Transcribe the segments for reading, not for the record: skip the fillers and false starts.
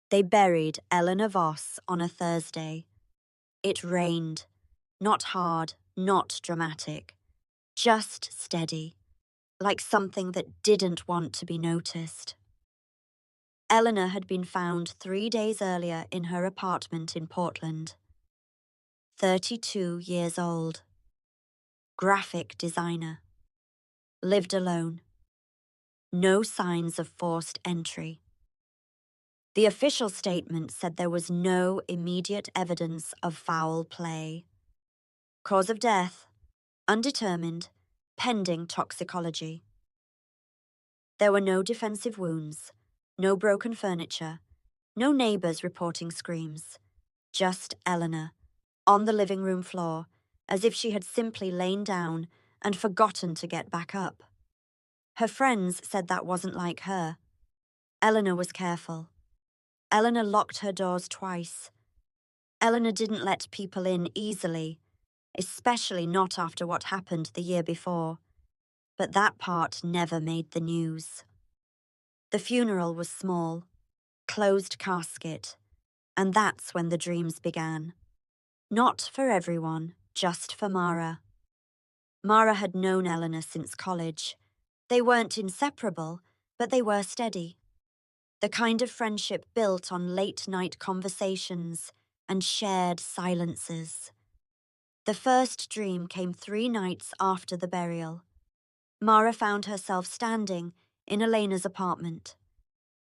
They buried Elena Voss on a Thursday. It rained. Not hard, not dramatic. Just steady, like something that didn't want to be noticed. Elena had been found 3 days earlier in her apartment in Portland. 32 years old. Graphic designer. Lived alone. No signs of forced entry. The official statement said there was no immediate evidence of foul play. Cause of death, undetermined, pending toxicology. There were no defensive wounds, no broken furniture, no neighbors reporting screams. Just Elena, on the living room floor, as if she had simply lain down and forgotten to get back up. Her friends said that wasn't like her. Elena was careful. Elena locked her doors twice. Elena didn't let people in easily, especially not after what happened the year before. But that part never made the news. The funeral was small, closed casket, and that's when the dreams began. Not for everyone, just for Mara. Mara had known Elena since college. They weren't inseparable, but they were steady. The kind of friendship built on late-night conversations and shared silences. The first dream came 3 nights after the burial. Mara found herself standing in Elena's apartment.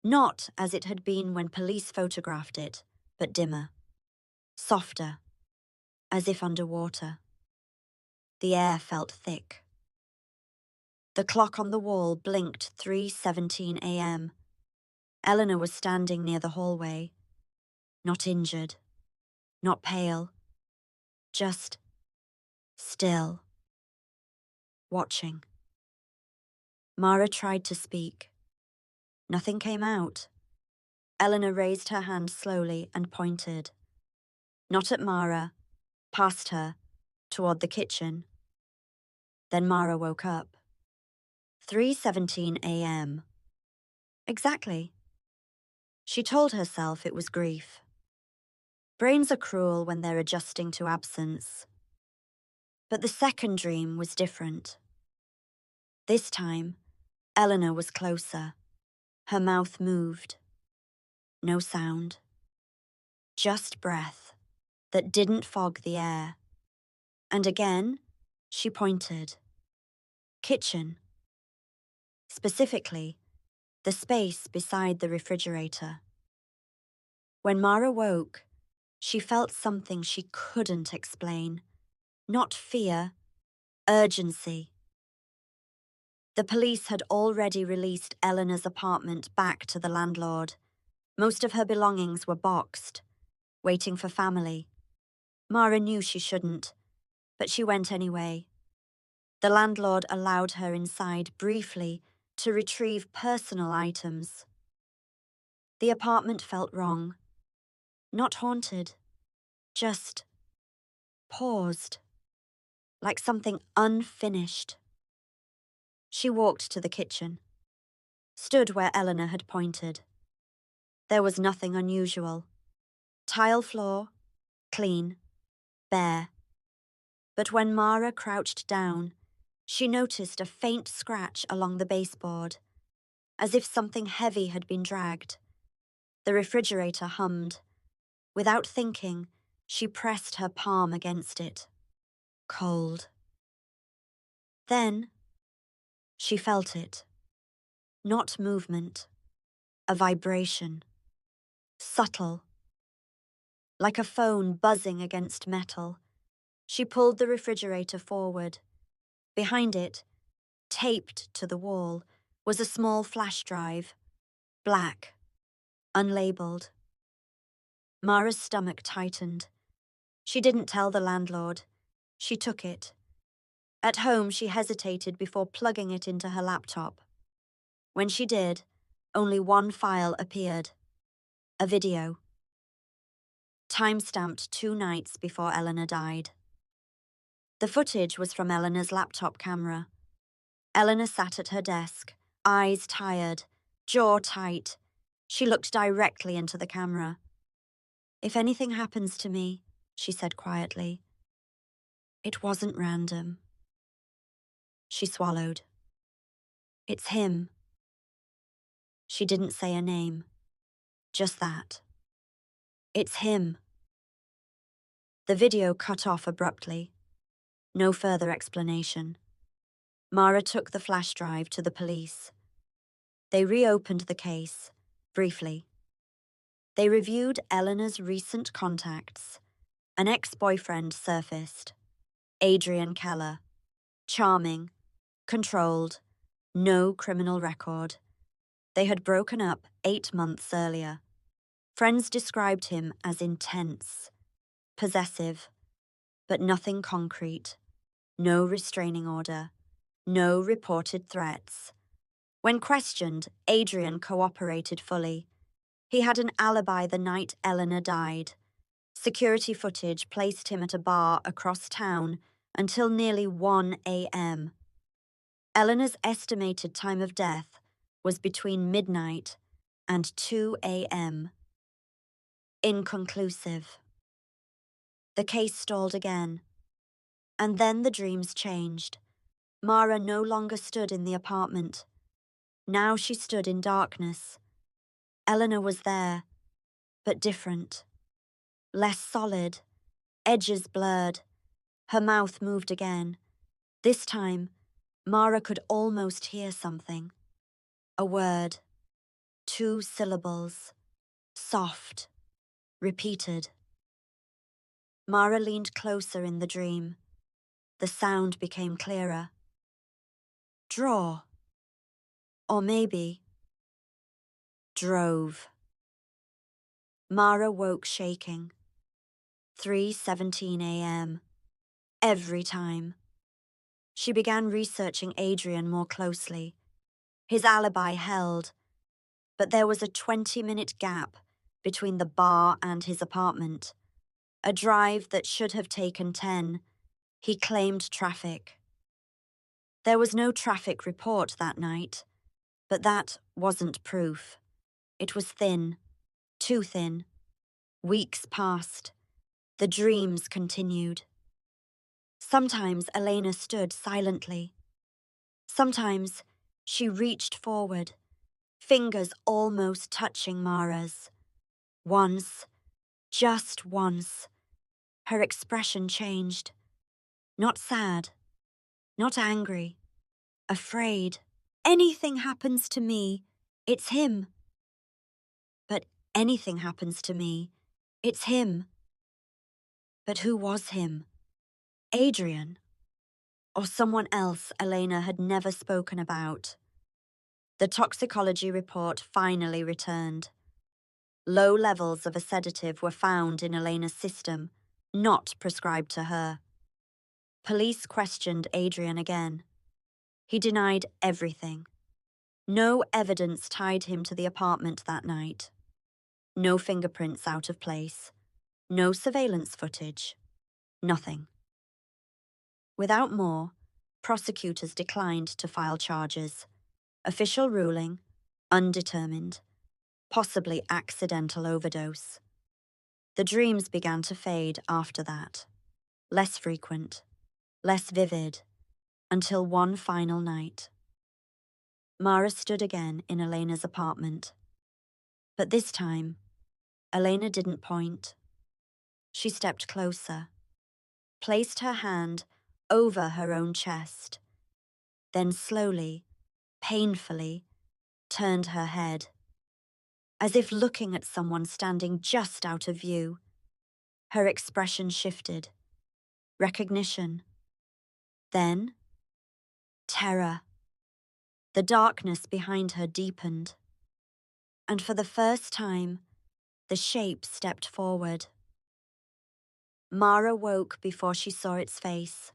Not as it had been when police photographed it, but dimmer. Softer, as if underwater. The air felt thick. The clock on the wall blinked 3:17 a.m. Elena was standing near the hallway. Not injured. Not pale. Just still. Watching. Mara tried to speak. Nothing came out. Elena raised her hand slowly and pointed. Not at Mara, past her, toward the kitchen. Then Mara woke up. 3:17 a.m. Exactly. She told herself it was grief. Brains are cruel when they're adjusting to absence. But the second dream was different. This time, Elena was closer. Her mouth moved. No sound. Just breath that didn't fog the air. And again, she pointed. Kitchen. Specifically, the space beside the refrigerator. When Mara woke, she felt something she couldn't explain. Not fear, urgency. The police had already released Elena's apartment back to the landlord. Most of her belongings were boxed, waiting for family. Mara knew she shouldn't, but she went anyway. The landlord allowed her inside briefly to retrieve personal items. The apartment felt wrong. Not haunted, just paused, like something unfinished. She walked to the kitchen, stood where Elena had pointed. There was nothing unusual. Tile floor, clean, bare. But when Mara crouched down, she noticed a faint scratch along the baseboard, as if something heavy had been dragged. The refrigerator hummed. Without thinking, she pressed her palm against it. Cold. Then, she felt it. Not movement. A vibration. Subtle. Like a phone buzzing against metal. She pulled the refrigerator forward. Behind it, taped to the wall, was a small flash drive. Black. Unlabeled. Mara's stomach tightened. She didn't tell the landlord. She took it. At home, she hesitated before plugging it into her laptop. When she did, only one file appeared. A video. Time-stamped 2 nights before Elena died. The footage was from Elena's laptop camera. Elena sat at her desk, eyes tired, jaw tight, She looked directly into the camera. "If anything happens to me," she said quietly, "it wasn't random." She swallowed. "It's him." She didn't say a name, just that. "It's him." The video cut off abruptly. No further explanation. Mara took the flash drive to the police. They reopened the case, briefly. They reviewed Eleanor's recent contacts. An ex-boyfriend surfaced. Adrian Keller. Charming, controlled, no criminal record. They had broken up 8 months earlier. Friends described him as intense, possessive, but nothing concrete. No restraining order. No reported threats. When questioned, Adrian cooperated fully. He had an alibi the night Eleanor died. Security footage placed him at a bar across town until nearly 1 a.m. Eleanor's estimated time of death was between midnight and 2 a.m. Inconclusive. The case stalled again. And then the dreams changed. Mara no longer stood in the apartment. Now she stood in darkness. Eleanor was there, but different. Less solid, edges blurred. Her mouth moved again. This time, Mara could almost hear something. A word. 2 syllables. Soft. Repeated. Mara leaned closer in the dream. The sound became clearer. Draw. Or maybe drove. Mara woke shaking. 3:17 a.m. Every time. She began researching Adrian more closely. His alibi held, but there was a 20-minute gap between the bar and his apartment. A drive that should have taken 10. He claimed traffic. There was no traffic report that night, but that wasn't proof. It was thin, too thin. Weeks passed. The dreams continued. Sometimes Elena stood silently. Sometimes she reached forward, fingers almost touching Mara's. Once, just once, her expression changed. Not sad, not angry, afraid. Anything happens to me, it's him. But anything happens to me, it's him. But who was him? Adrian? Or someone else Elena had never spoken about? The toxicology report finally returned. Low levels of a sedative were found in Elena's system, not prescribed to her. Police questioned Adrian again. He denied everything. No evidence tied him to the apartment that night. No fingerprints out of place. No surveillance footage. Nothing. Without more, prosecutors declined to file charges. Official ruling, undetermined. Possibly accidental overdose. The dreams began to fade after that. Less frequent, less vivid, until one final night. Mara stood again in Elena's apartment. But this time, Elena didn't point. She stepped closer, placed her hand over her own chest, then slowly, painfully, turned her head. As if looking at someone standing just out of view. Her expression shifted. Recognition. Then, terror. The darkness behind her deepened. And for the first time, the shape stepped forward. Mara woke before she saw its face.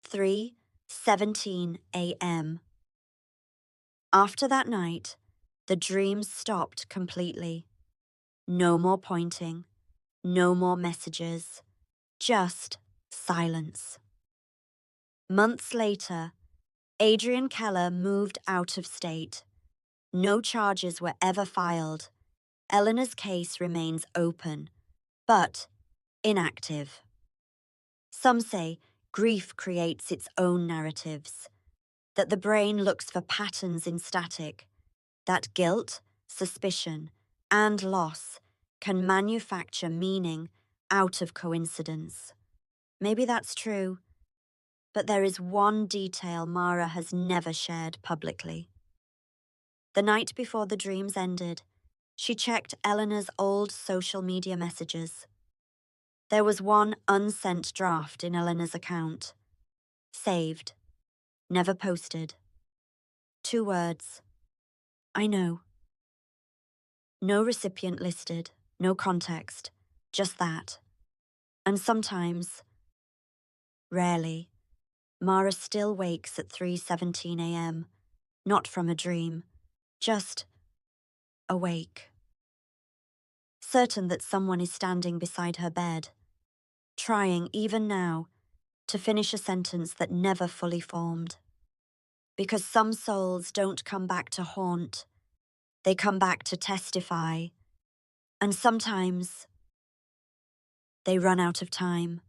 3:17 a.m. After that night, the dreams stopped completely. No more pointing, no more messages, just silence. Months later, Adrian Keller moved out of state. No charges were ever filed. Elena's case remains open, but inactive. Some say grief creates its own narratives, that the brain looks for patterns in static, that guilt, suspicion, and loss can manufacture meaning out of coincidence. Maybe that's true, but there is one detail Mara has never shared publicly. The night before the dreams ended, she checked Elena's old social media messages. There was one unsent draft in Elena's account. Saved. Never posted. 2 words. I know. No recipient listed, no context, just that. And sometimes, rarely, Mara still wakes at 3:17 a.m., not from a dream, just awake. Certain that someone is standing beside her bed, trying, even now, to finish a sentence that never fully formed. Because some souls don't come back to haunt, they come back to testify. And sometimes they run out of time.